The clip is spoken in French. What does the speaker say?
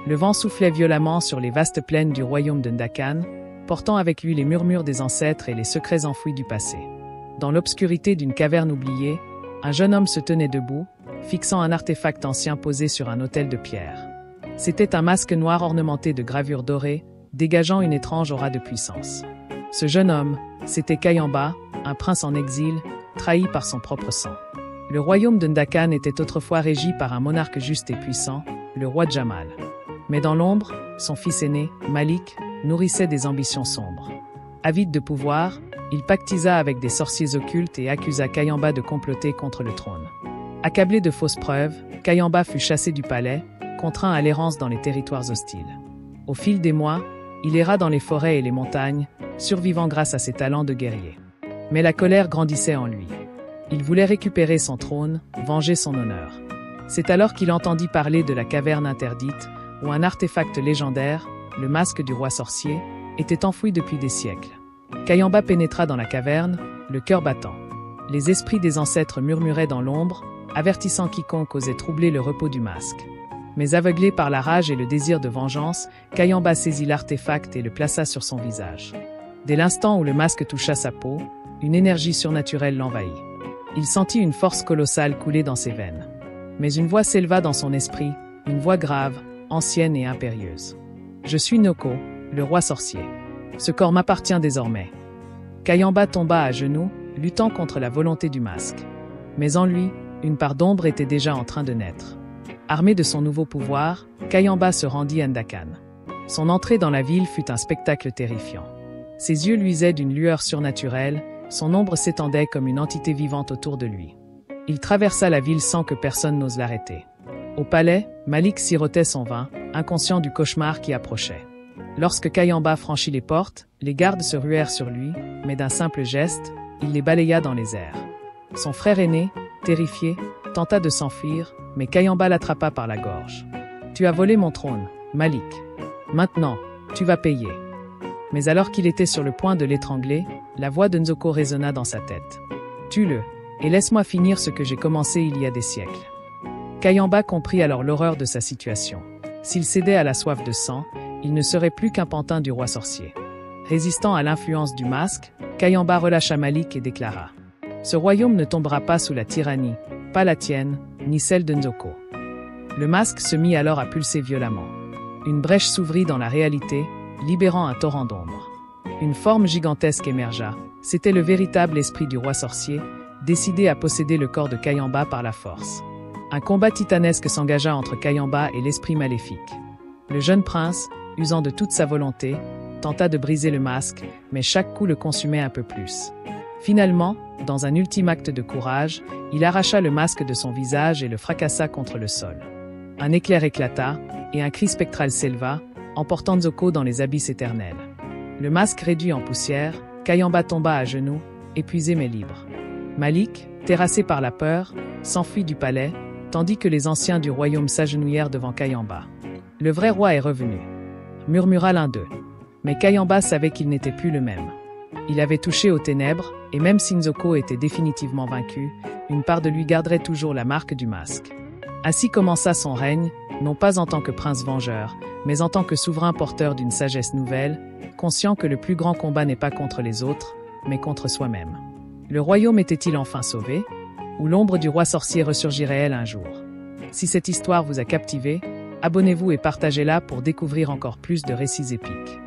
Le vent soufflait violemment sur les vastes plaines du royaume de Ndakan, portant avec lui les murmures des ancêtres et les secrets enfouis du passé. Dans l'obscurité d'une caverne oubliée, un jeune homme se tenait debout, fixant un artefact ancien posé sur un autel de pierre. C'était un masque noir ornementé de gravures dorées, dégageant une étrange aura de puissance. Ce jeune homme, c'était Kayamba, un prince en exil, trahi par son propre sang. Le royaume de Ndakan était autrefois régi par un monarque juste et puissant, le roi Jamal. Mais dans l'ombre, son fils aîné, Malik, nourrissait des ambitions sombres. Avide de pouvoir, il pactisa avec des sorciers occultes et accusa Kayamba de comploter contre le trône. Accablé de fausses preuves, Kayamba fut chassé du palais, contraint à l'errance dans les territoires hostiles. Au fil des mois, il erra dans les forêts et les montagnes, survivant grâce à ses talents de guerrier. Mais la colère grandissait en lui. Il voulait récupérer son trône, venger son honneur. C'est alors qu'il entendit parler de la caverne interdite, où un artefact légendaire, le masque du roi sorcier, était enfoui depuis des siècles. Kayamba pénétra dans la caverne, le cœur battant. Les esprits des ancêtres murmuraient dans l'ombre, avertissant quiconque osait troubler le repos du masque. Mais aveuglé par la rage et le désir de vengeance, Kayamba saisit l'artefact et le plaça sur son visage. Dès l'instant où le masque toucha sa peau, une énergie surnaturelle l'envahit. Il sentit une force colossale couler dans ses veines. Mais une voix s'éleva dans son esprit, une voix grave, ancienne et impérieuse. « Je suis Noko, le roi sorcier. Ce corps m'appartient désormais. » Kayamba tomba à genoux, luttant contre la volonté du masque. Mais en lui, une part d'ombre était déjà en train de naître. Armé de son nouveau pouvoir, Kayamba se rendit à Ndakan. Son entrée dans la ville fut un spectacle terrifiant. Ses yeux luisaient d'une lueur surnaturelle, son ombre s'étendait comme une entité vivante autour de lui. Il traversa la ville sans que personne n'ose l'arrêter. Au palais, Malik sirotait son vin, inconscient du cauchemar qui approchait. Lorsque Kayamba franchit les portes, les gardes se ruèrent sur lui, mais d'un simple geste, il les balaya dans les airs. Son frère aîné, terrifié, tenta de s'enfuir, mais Kayamba l'attrapa par la gorge. « Tu as volé mon trône, Malik. Maintenant, tu vas payer. » Mais alors qu'il était sur le point de l'étrangler, la voix de Nzoko résonna dans sa tête. « Tue-le, et laisse-moi finir ce que j'ai commencé il y a des siècles. » Kayamba comprit alors l'horreur de sa situation. S'il cédait à la soif de sang, il ne serait plus qu'un pantin du roi sorcier. Résistant à l'influence du masque, Kayamba relâcha Malik et déclara « Ce royaume ne tombera pas sous la tyrannie, pas la tienne, ni celle de Nzoko. » Le masque se mit alors à pulser violemment. Une brèche s'ouvrit dans la réalité, libérant un torrent d'ombre. Une forme gigantesque émergea. C'était le véritable esprit du roi sorcier, décidé à posséder le corps de Kayamba par la force. Un combat titanesque s'engagea entre Kayamba et l'esprit maléfique. Le jeune prince, usant de toute sa volonté, tenta de briser le masque, mais chaque coup le consumait un peu plus. Finalement, dans un ultime acte de courage, il arracha le masque de son visage et le fracassa contre le sol. Un éclair éclata, et un cri spectral s'éleva, emportant Nzoko dans les abysses éternels. Le masque réduit en poussière, Kayamba tomba à genoux, épuisé mais libre. Malik, terrassé par la peur, s'enfuit du palais, tandis que les anciens du royaume s'agenouillèrent devant Kayamba. « Le vrai roi est revenu », murmura l'un d'eux. Mais Kayamba savait qu'il n'était plus le même. Il avait touché aux ténèbres, et même si Nzoko était définitivement vaincu, une part de lui garderait toujours la marque du masque. Ainsi commença son règne, non pas en tant que prince vengeur, mais en tant que souverain porteur d'une sagesse nouvelle, conscient que le plus grand combat n'est pas contre les autres, mais contre soi-même. Le royaume était-il enfin sauvé? Ou l'ombre du roi sorcier ressurgirait-elle un jour? Si cette histoire vous a captivé, abonnez-vous et partagez-la pour découvrir encore plus de récits épiques.